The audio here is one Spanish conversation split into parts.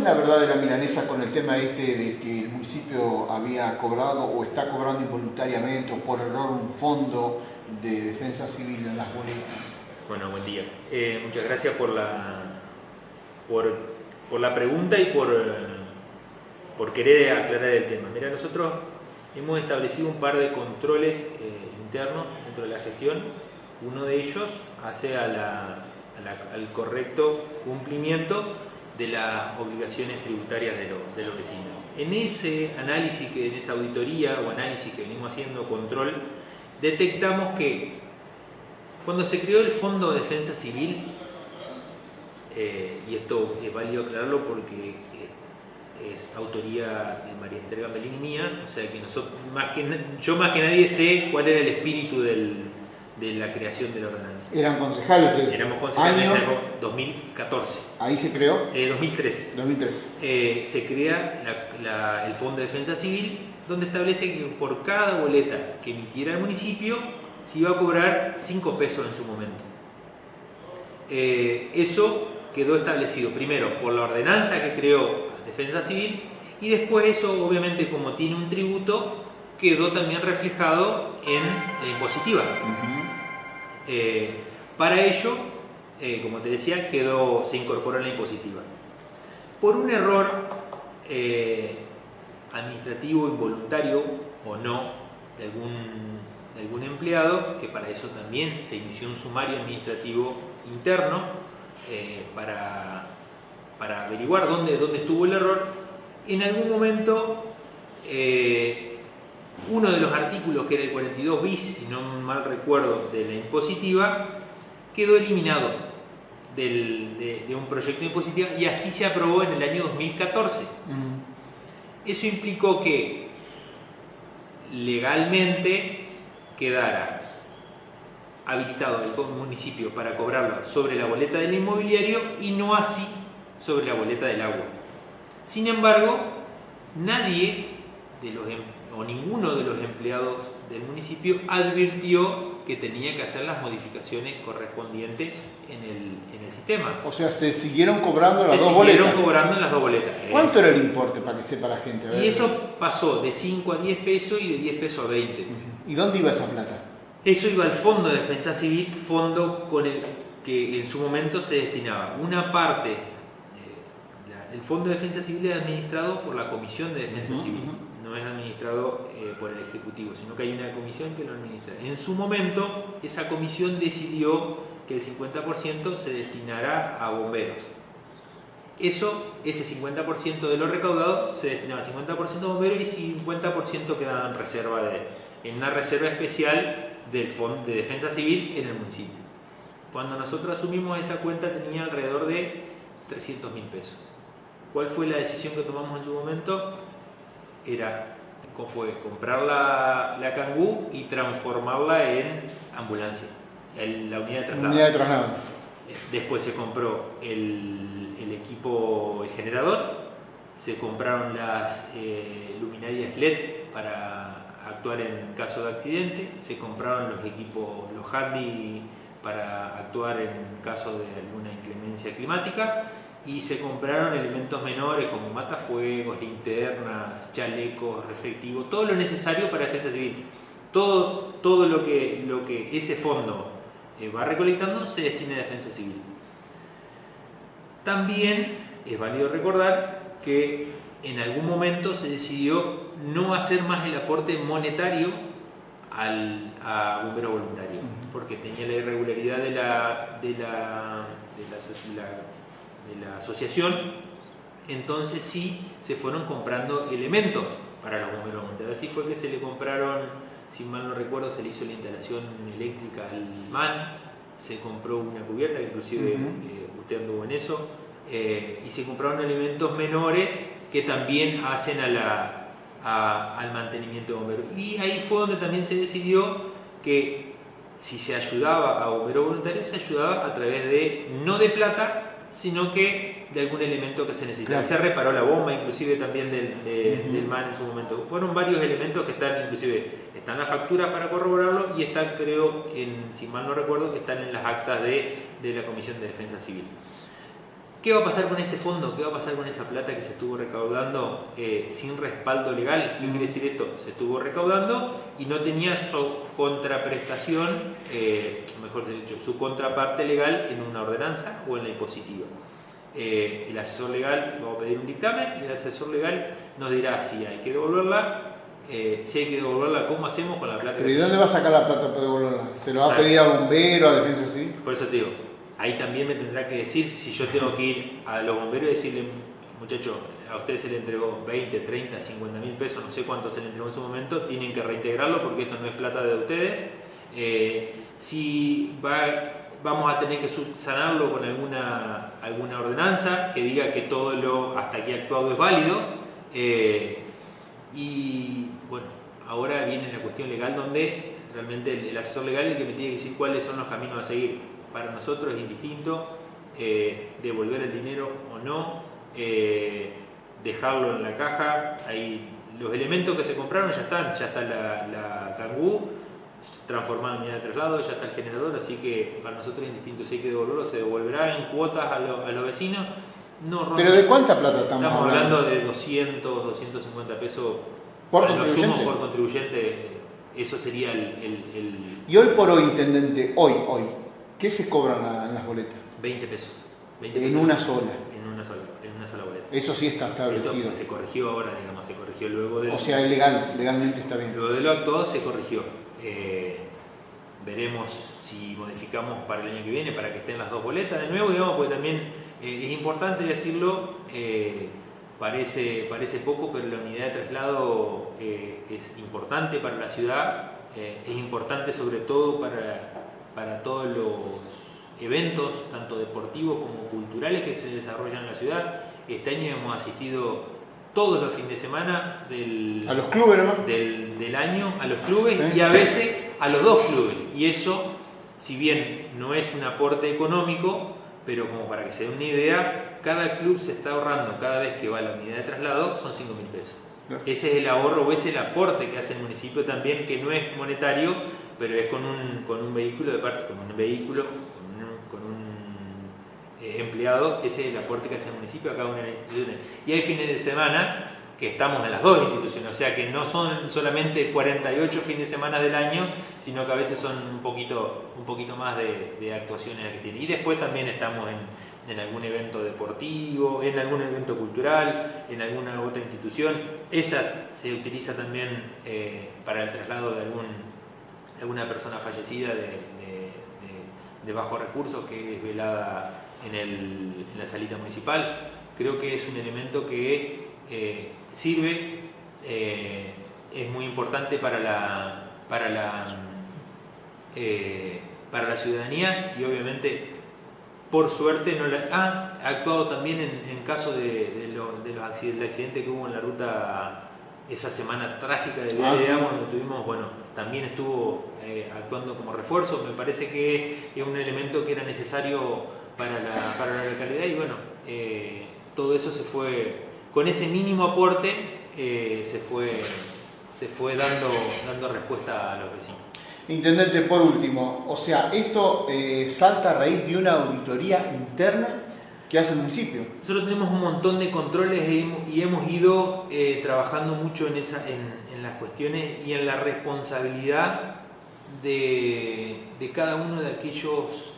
la verdad de la milanesa con el tema este de que el municipio había cobrado o está cobrando involuntariamente o por error un fondo de defensa civil en las boletas? Bueno, buen día. Muchas gracias por la pregunta y por querer aclarar el tema. Mira, nosotros hemos establecido un par de controles internos dentro de la gestión. Uno de ellos hace al correcto cumplimiento de las obligaciones tributarias de los vecinos. En ese análisis, en esa auditoría o análisis que venimos haciendo, control, detectamos que cuando se creó el Fondo de Defensa Civil, y esto es válido aclararlo porque es autoría de María Esther Gambellini mía, o sea que yo más que nadie sé cuál era el espíritu de la creación de la ordenanza. ¿Eran concejales? Éramos concejales en el 2014. ¿Ahí se creó? 2013. 2013. Se crea el Fondo de Defensa Civil, donde establece que por cada boleta que emitiera el municipio se iba a cobrar 5 pesos en su momento. Eso quedó establecido primero por la ordenanza que creó Defensa Civil y después eso, obviamente, como tiene un tributo, quedó también reflejado en la impositiva. Para ello, como te decía, se incorporó en la impositiva. Por un error administrativo, involuntario o no, de algún empleado, que para eso también se inició un sumario administrativo interno para averiguar dónde estuvo el error. En algún momento uno de los artículos, que era el 42 bis, si no mal recuerdo, de la impositiva, quedó eliminado de un proyecto de impositiva y así se aprobó en el año 2014. Eso implicó que legalmente quedara habilitado el municipio para cobrarlo sobre la boleta del inmobiliario y no así sobre la boleta del agua. Sin embargo, nadie o ninguno de los empleados del municipio advirtió que tenía que hacer las modificaciones correspondientes en el sistema. O sea, se siguieron cobrando las dos boletas. Se siguieron cobrando en las dos boletas. ¿Cuánto era el importe para que sepa la gente? Y eso pasó de 5 a 10 pesos y de 10 pesos a 20. ¿Y dónde iba esa plata? Eso iba al Fondo de Defensa Civil, fondo con el que en su momento se destinaba una parte. El Fondo de Defensa Civil es administrado por la Comisión de Defensa Civil, no es administrado por el Ejecutivo, sino que hay una comisión que lo administra. En su momento, esa comisión decidió que el 50% se destinará a bomberos. Ese 50% de lo recaudado se destinaba 50% a bomberos y 50% quedaba en una reserva especial del Fondo de Defensa Civil en el municipio. Cuando nosotros asumimos esa cuenta tenía alrededor de 300.000 pesos. ¿Cuál fue la decisión que tomamos en su momento? Fue comprar la Kangoo y transformarla en ambulancia, la unidad de traslado. Después se compró el equipo, el generador, se compraron las luminarias LED para actuar en caso de accidente, se compraron los equipos, los handy para actuar en caso de alguna inclemencia climática y se compraron elementos menores como matafuegos, linternas, chalecos, reflectivos, todo lo necesario para defensa civil. Todo lo que ese fondo va recolectando se destina a defensa civil. También es válido recordar que en algún momento se decidió no hacer más el aporte monetario a bomberos voluntarios, porque tenía la irregularidad de la asociación. Entonces sí se fueron comprando elementos para los bomberos voluntarios. Así fue que se le compraron, si mal no recuerdo, se le hizo la instalación eléctrica al MAN, se compró una cubierta, que inclusive usted anduvo en eso, y se compraron elementos menores que también hacen al mantenimiento de bomberos. Y ahí fue donde también se decidió que si se ayudaba a bomberos voluntarios, se ayudaba a través no de plata, sino que de algún elemento que se necesitaba. Claro. Se reparó la bomba, inclusive también del MAN en su momento. Fueron varios elementos que están las facturas para corroborarlo y están, creo, si mal no recuerdo, que están en las actas de la Comisión de Defensa Civil. ¿Qué va a pasar con este fondo? ¿Qué va a pasar con esa plata que se estuvo recaudando sin respaldo legal? ¿Qué quiere decir esto? Se estuvo recaudando y no tenía su contraprestación, mejor dicho, su contraparte legal en una ordenanza o en la impositiva. El asesor legal va a pedir un dictamen y el asesor legal nos dirá si hay que devolverla. Si hay que devolverla, ¿cómo hacemos con la plata? ¿Pero y dónde va a sacar la plata para devolverla? ¿Se lo va a pedir a bombero, a defensa civil? Por eso te digo, ahí también me tendrá que decir si yo tengo que ir a los bomberos y decirle, muchacho, a usted se le entregó 20, 30, 50 mil pesos, no sé cuánto se le entregó en su momento, tienen que reintegrarlo porque esto no es plata de ustedes. Si vamos a tener que subsanarlo con alguna ordenanza que diga que todo lo hasta aquí actuado es válido. Y bueno, ahora viene la cuestión legal donde realmente el asesor legal es el que me tiene que decir cuáles son los caminos a seguir. Para nosotros es indistinto devolver el dinero o no, dejarlo en la caja. Ahí los elementos que se compraron ya está la Kangoo transformada en unidad de traslado, ya está el generador, así que para nosotros es indistinto. Si hay que devolverlo, se devolverá en cuotas a los vecinos. No, ¿pero de cuánta plata estamos hablando? De 200, 250 pesos por contribuyente. Por contribuyente, eso sería el... Y hoy por hoy, intendente, hoy, ¿qué se cobran en las boletas? 20 pesos. En una sola. En una sola boleta. Eso sí está establecido. Esto se corrigió ahora, digamos, se corrigió luego de... O sea, es legal, legalmente está bien. Luego de lo actuado se corrigió. Veremos si modificamos para el año que viene para que estén las dos boletas de nuevo, digamos, porque también es importante decirlo, parece poco, pero la unidad de traslado es importante para la ciudad, es importante sobre todo para todos los eventos, tanto deportivos como culturales que se desarrollan en la ciudad. Este año hemos asistido todos los fines de semana a los clubes, ¿no? del año, a los clubes y a veces a los dos clubes. Y eso, si bien no es un aporte económico, pero como para que se den una idea, cada club se está ahorrando cada vez que va a la unidad de traslado, son 5.000 pesos. Ese es el ahorro o es el aporte que hace el municipio también, que no es monetario, pero es con un vehículo de parte, con un empleado. Ese es el aporte que hace el municipio a cada una de las instituciones. Y hay fines de semana que estamos en las dos instituciones, o sea que no son solamente 48 fines de semana del año, sino que a veces son un poquito más de actuaciones que tiene. Y después también estamos en algún evento deportivo, en algún evento cultural, en alguna otra institución. Esa se utiliza también para el traslado de alguna persona fallecida de bajos recursos, que es velada en la salita municipal. Creo que es un elemento que sirve, es muy importante para la ciudadanía, y obviamente por suerte ha actuado también en caso del accidente que hubo en la ruta esa semana trágica de Viale, digamos, donde tuvimos, también estuvo actuando como refuerzo. Me parece que es un elemento que era necesario para la localidad, y todo eso se fue, con ese mínimo aporte, se fue dando respuesta a los vecinos. Intendente, por último, o sea, esto salta a raíz de una auditoría interna que hace el municipio. Nosotros tenemos un montón de controles y hemos ido trabajando mucho en las cuestiones y en la responsabilidad de cada uno de aquellos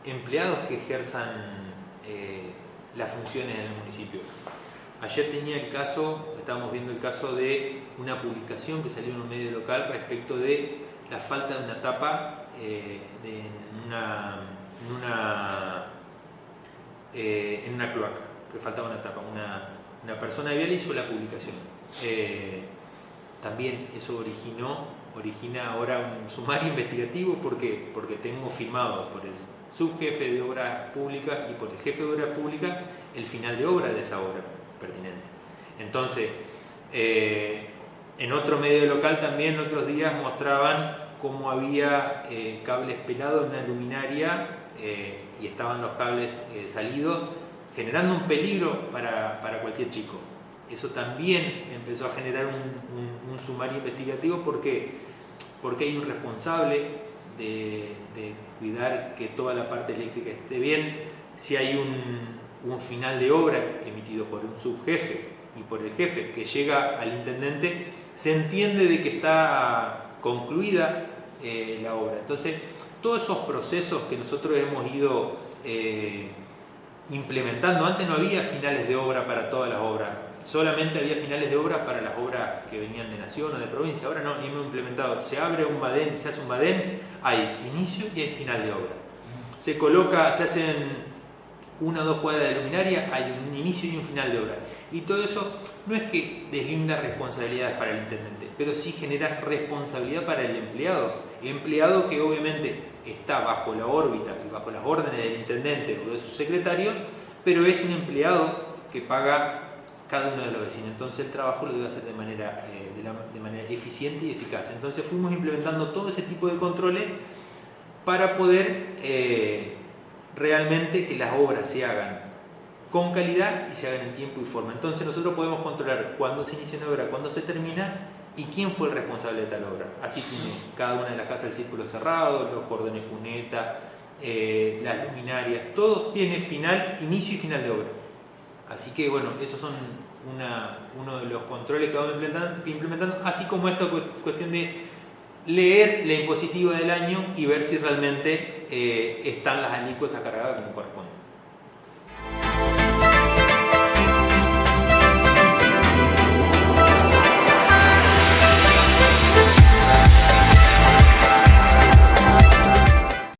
empleados que ejerzan las funciones en el municipio. Ayer estábamos viendo el caso de una publicación que salió en un medio local respecto de la falta de una tapa en una cloaca, que faltaba una tapa. Una persona de Viale hizo la publicación. También eso origina ahora un sumario investigativo. ¿Por qué? Porque tengo firmado por el subjefe de obras públicas y por el jefe de obras públicas el final de obra de esa obra pertinente. Entonces, en otro medio local también otros días mostraban cómo había cables pelados en una luminaria y estaban los cables salidos, generando un peligro para cualquier chico. Eso también empezó a generar un sumario investigativo. ¿Por qué? Porque hay un responsable de cuidar que toda la parte eléctrica esté bien, si hay un final de obra emitido por un subjefe y por el jefe que llega al intendente, se entiende de que está concluida la obra. Entonces, todos esos procesos que nosotros hemos ido implementando, antes no había finales de obra para todas las obras, solamente había finales de obra para las obras que venían de nación o de provincia. Ahora no, hemos implementado, se abre un badén, se hace un badén, hay inicio y hay final de obra. Se coloca, se hacen 1 o 2 cuadras de luminaria, hay un inicio y un final de obra. Y todo eso no es que deslinda responsabilidades para el intendente, pero sí genera responsabilidad para el empleado que obviamente está bajo la órbita y bajo las órdenes del intendente o de su secretario, pero es un empleado que paga cada uno de los vecinos. Entonces el trabajo lo debe hacer de manera eficiente y eficaz. Entonces fuimos implementando todo ese tipo de controles para poder realmente que las obras se hagan con calidad y se hagan en tiempo y forma. Entonces nosotros podemos controlar cuándo se inicia una obra, cuándo se termina y quién fue el responsable de tal obra. Así tiene cada una de las casas el círculo cerrado, los cordones cuneta, las luminarias, todo tiene final, inicio y final de obra. Así que bueno, esos son uno de los controles que vamos implementando, así como esta cuestión de leer la impositiva del año y ver si realmente están las alícuotas cargadas como corresponde.